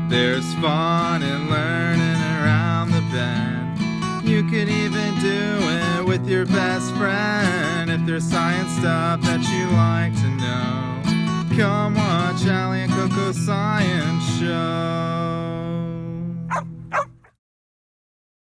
There's fun in learning around the bend. You could even do it with your best friend. If there's science stuff that you like to know, come watch Allie and CoCo Science Show.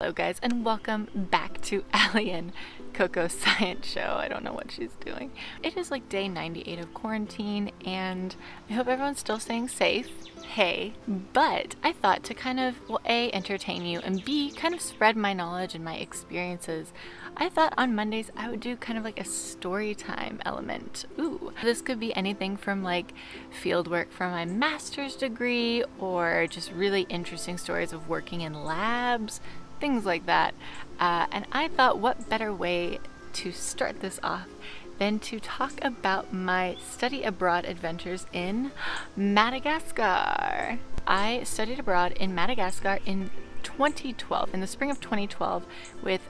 Hello guys, and welcome back to Allie and CoCo Science Show. I don't know what she's doing. It is like day 98 of quarantine, and I hope everyone's still staying safe. Hey, but I thought to kind of, well, A, entertain you, and B, kind of spread my knowledge and my experiences. I thought on Mondays I would do kind of like a story time element. Ooh, this could be anything from like field work from my master's degree, or just really interesting stories of working in labs, things like that. And I thought, what better way to start this off than to talk about my study abroad adventures in Madagascar. I studied abroad in Madagascar in 2012, in the spring of 2012, with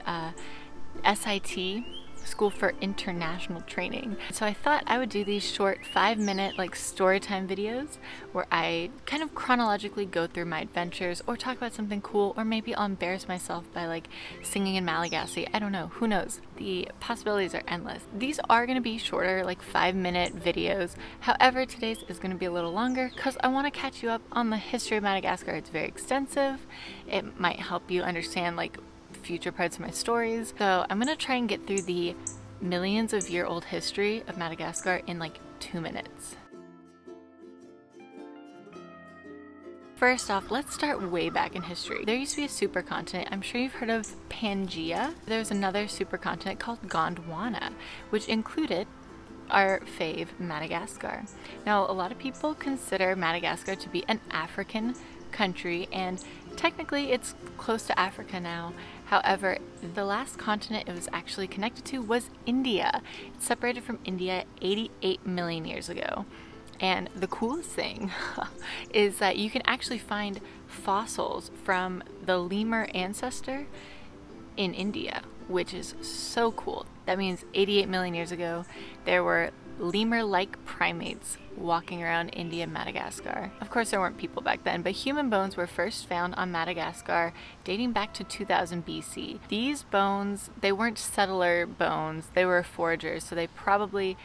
SIT, School for International Training. So I thought I would do these short 5-minute like story time videos where I kind of chronologically go through my adventures or talk about something cool, or maybe I'll embarrass myself by like singing in Malagasy. I don't know, who knows? The possibilities are endless. These are going to be shorter, like 5-minute videos. However, today's is going to be a little longer because I want to catch you up on the history of Madagascar. It's very extensive. It might help you understand like future parts of my stories. So I'm gonna try and get through the millions of year old history of Madagascar in like 2 minutes. First off, let's start way back in history. There used to be a supercontinent. I'm sure you've heard of Pangaea. There's another supercontinent called Gondwana, which included our fave, Madagascar. Now, a lot of people consider Madagascar to be an African country, and technically it's close to Africa now. However, the last continent it was actually connected to was India. It separated from India 88 million years ago. And the coolest thing is that you can actually find fossils from the lemur ancestor in India, which is so cool. That means 88 million years ago, there were lemur-like primates walking around India and Madagascar. Of course, there weren't people back then, but human bones were first found on Madagascar dating back to 2000 BC. These bones, they weren't settler bones, they were foragers, so they probably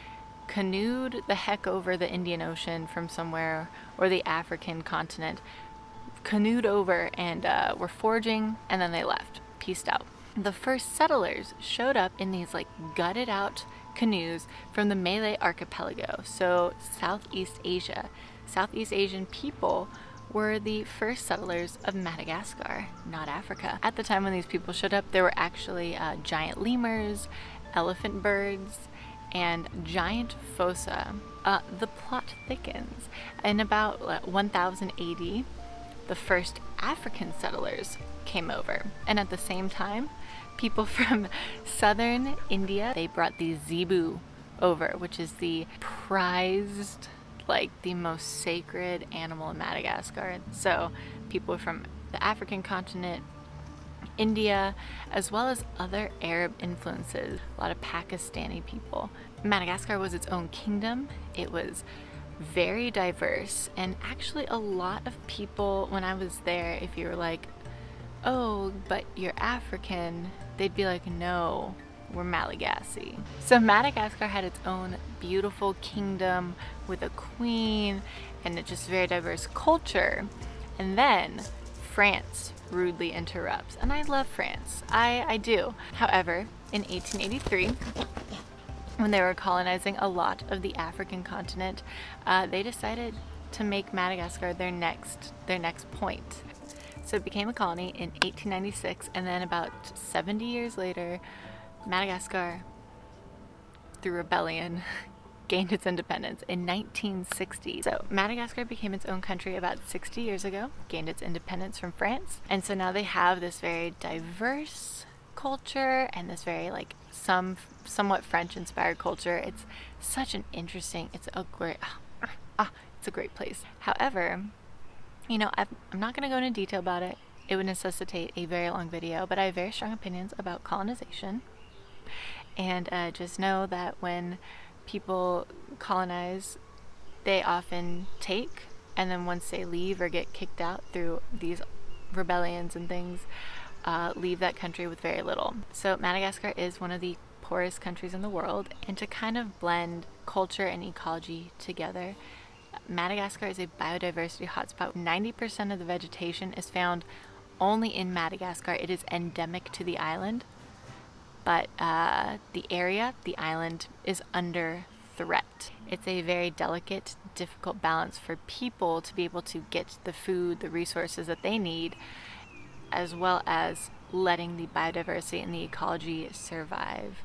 canoed the heck over the Indian Ocean from somewhere, or the African continent, canoed over and were foraging, and then they left, peaced out. The first settlers showed up in these like gutted out canoes from the Malay archipelago, so Southeast Asia. Southeast Asian people were the first settlers of Madagascar, not Africa. At the time when these people showed up, there were actually giant lemurs, elephant birds, and giant fossa. The plot thickens. In about 1000 AD, the first African settlers came over, and at the same time, people from southern India, they brought the zebu over, which is the prized, like the most sacred animal in Madagascar. So people from the African continent, India, as well as other Arab influences, a lot of Pakistani people. Madagascar was its own kingdom. It was very diverse, and actually a lot of people, when I was there, if you were like, oh, but you're African, they'd be like, no, we're Malagasy. So Madagascar had its own beautiful kingdom with a queen and a just very diverse culture. And then France rudely interrupts. And I love France. I do. However, in 1883, when they were colonizing a lot of the African continent, they decided to make Madagascar their next point. So it became a colony in 1896, and then about 70 years later, Madagascar, through rebellion, gained its independence in 1960. So Madagascar became its own country about 60 years ago, gained its independence from France, and so now they have this very diverse culture and this very like somewhat French-inspired culture. It's such an interesting, it's a great place. However, you know, I'm not going to go into detail about it. It would necessitate a very long video, but I have very strong opinions about colonization. And just know that when people colonize, they often take and then once they leave or get kicked out through these rebellions and things, leave that country with very little. So Madagascar is one of the poorest countries in the world, and to kind of blend culture and ecology together, Madagascar is a biodiversity hotspot. 90% of the vegetation is found only in Madagascar. It is endemic to the island, but the island is under threat. It's a very delicate, difficult balance for people to be able to get the food, the resources that they need, as well as letting the biodiversity and the ecology survive.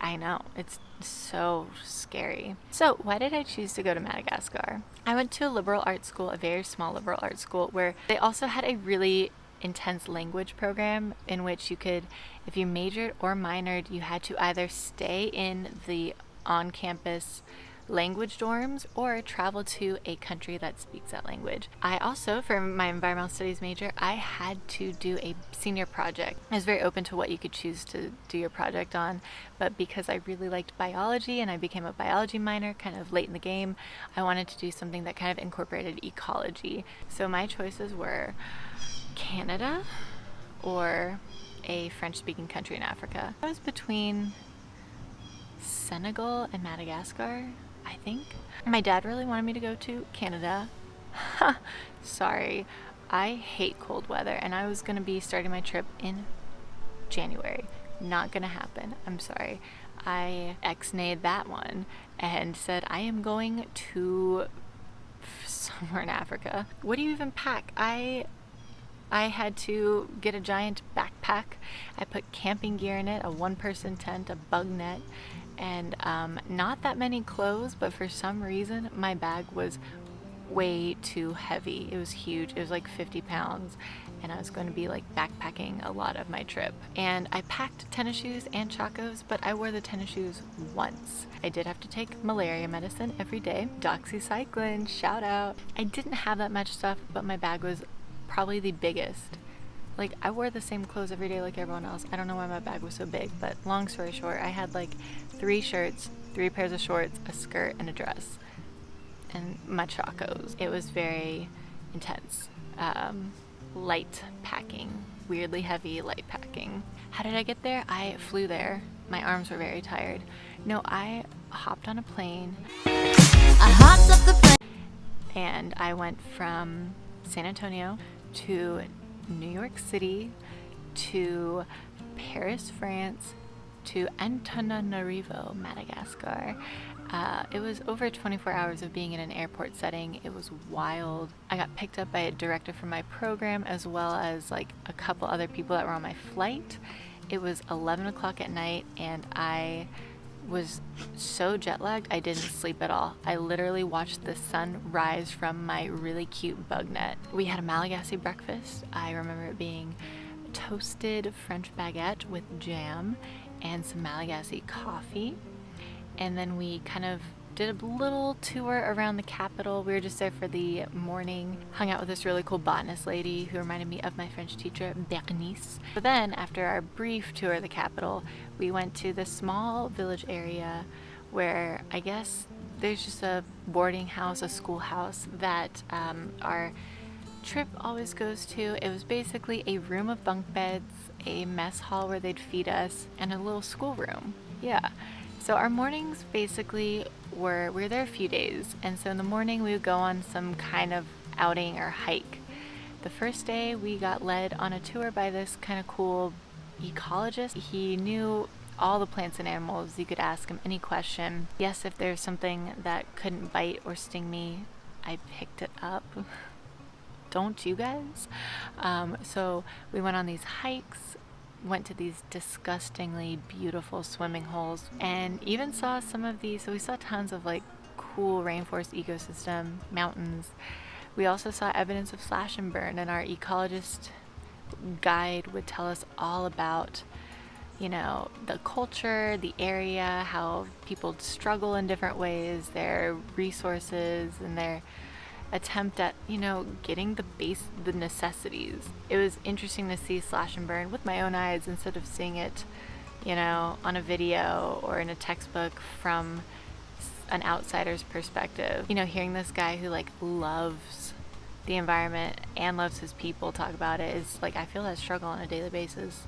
I know, it's so scary. So why did I choose to go to Madagascar? I went to a liberal arts school, a very small liberal arts school, where they also had a really intense language program in which you could, if you majored or minored, you had to either stay in the on-campus language dorms or travel to a country that speaks that language. I also, for my environmental studies major, I had to do a senior project. I was very open to what you could choose to do your project on, but because I really liked biology and I became a biology minor kind of late in the game, I wanted to do something that kind of incorporated ecology. So my choices were Canada or a French-speaking country in Africa. I was between Senegal and Madagascar, I think. My dad really wanted me to go to Canada. Sorry, I hate cold weather, and I was gonna be starting my trip in January. Not gonna happen. I'm sorry. I ex-nayed that one and said I am going to somewhere in Africa. What do you even pack? I had to get a giant backpack. I put camping gear in it, a one-person tent, a bug net, and not that many clothes, but for some reason my bag was way too heavy. It was huge. It was like 50 pounds, and I was going to be like backpacking a lot of my trip. And I packed tennis shoes and chacos, but I wore the tennis shoes once. I did have to take malaria medicine every day. Doxycycline, shout out. I didn't have that much stuff, but my bag was probably the biggest. Like, I wore the same clothes every day like everyone else. I don't know why my bag was so big, but long story short, I had like 3 shirts, 3 pairs of shorts, a skirt, and a dress, and my chacos. It was very intense. Light packing, weirdly heavy light packing. How did I get there? I flew there. My arms were very tired. No, I hopped on a plane. I hopped up the plane. And I went from San Antonio to New York City to Paris, France, to Antananarivo, Madagascar. It was over 24 hours of being in an airport setting. It was wild. I got picked up by a director from my program, as well as like a couple other people that were on my flight. It was 11 o'clock at night, and I was so jet lagged I didn't sleep at all. I literally watched the sun rise from my really cute bug net. We had a Malagasy breakfast. I remember it being toasted French baguette with jam and some Malagasy coffee. And then we kind of did a little tour around the capital. We were just there for the morning, hung out with this really cool botanist lady who reminded me of my French teacher, Bernice. But then, after our brief tour of the capital, we went to this small village area where I guess there's just a boarding house, a schoolhouse that our trip always goes to. It was basically a room of bunk beds, a mess hall where they'd feed us, and a little schoolroom. Yeah. So our mornings basically we were there a few days, and so in the morning we would go on some kind of outing or hike. The first day we got led on a tour by this kind of cool ecologist. He knew all the plants and animals. You could ask him any question. Yes, if there's something that couldn't bite or sting me, I picked it up. Don't you guys? So we went on these hikes, went to these disgustingly beautiful swimming holes, and even saw some of these. So we saw tons of like cool rainforest ecosystem, mountains. We also saw evidence of slash and burn, and our ecologist guide would tell us all about, you know, the culture, the area, how people struggle in different ways, their resources, and their attempt at, you know, getting the necessities. It was interesting to see slash and burn with my own eyes instead of seeing it, you know, on a video or in a textbook from an outsider's perspective. You know, hearing this guy who like loves the environment and loves his people talk about it is like, I feel that struggle on a daily basis.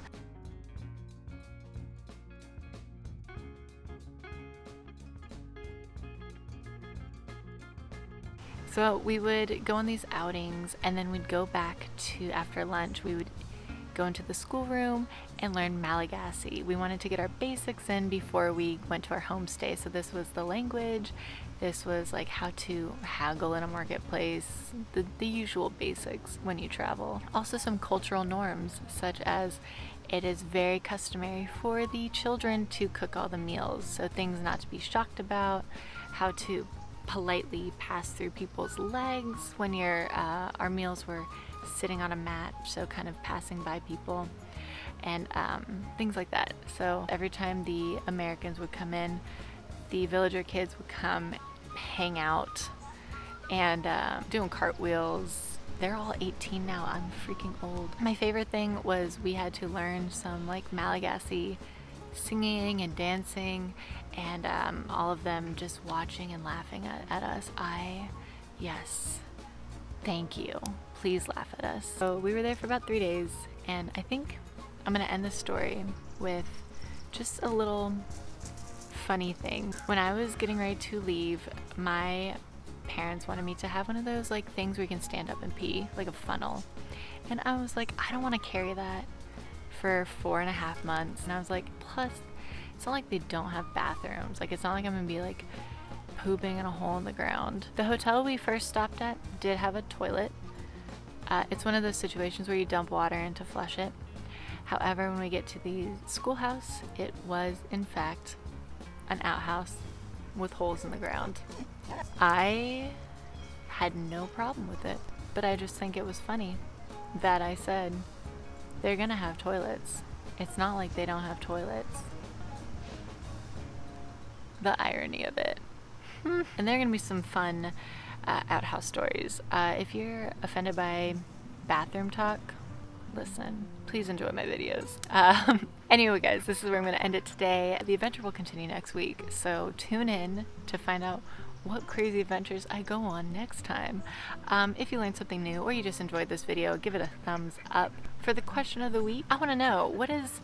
So we would go on these outings, and then we'd go back to, after lunch, we would go into the schoolroom and learn Malagasy. We wanted to get our basics in before we went to our homestay. So this was the language, this was like how to haggle in a marketplace, the usual basics when you travel. Also some cultural norms, such as it is very customary for the children to cook all the meals. So things not to be shocked about, how to politely pass through people's legs when our meals were sitting on a mat, so kind of passing by people, and things like that. So every time the Americans would come in, the villager kids would come hang out and doing cartwheels. They're all 18 now. I'm freaking old. My favorite thing was we had to learn some like Malagasy singing and dancing, and all of them just watching and laughing at us. Yes, thank you. Please laugh at us. So we were there for about 3 days, and I think I'm gonna end this story with just a little funny thing. When I was getting ready to leave, my parents wanted me to have one of those like things where you can stand up and pee, like a funnel. And I was like, I don't want to carry that for 4.5 months. And I was like, plus it's not like they don't have bathrooms. Like, it's not like I'm gonna be like pooping in a hole in the ground. The hotel we first stopped at did have a toilet. It's one of those situations where you dump water in to flush it. However, when we get to the schoolhouse, it was in fact an outhouse with holes in the ground. I had no problem with it, but I just think it was funny that I said, they're gonna have toilets. It's not like they don't have toilets. The irony of it. And there are gonna be some fun outhouse stories. If you're offended by bathroom talk, listen. Please enjoy my videos. Anyway, guys, this is where I'm going to end it today. The adventure will continue next week, so tune in to find out what crazy adventures I go on next time. If you learned something new or you just enjoyed this video, give it a thumbs up. For the question of the week, I want to know, what is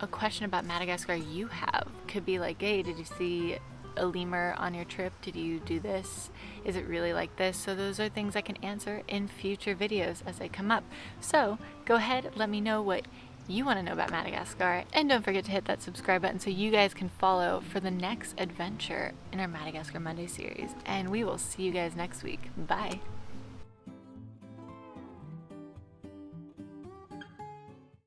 a question about Madagascar you have? Could be like, hey, did you see a lemur on your trip? Did you do this? Is it really like this? So those are things I can answer in future videos as they come up. So go ahead, let me know what you want to know about Madagascar, and don't forget to hit that subscribe button so you guys can follow for the next adventure in our Madagascar Monday series. And we will see you guys next week. Bye.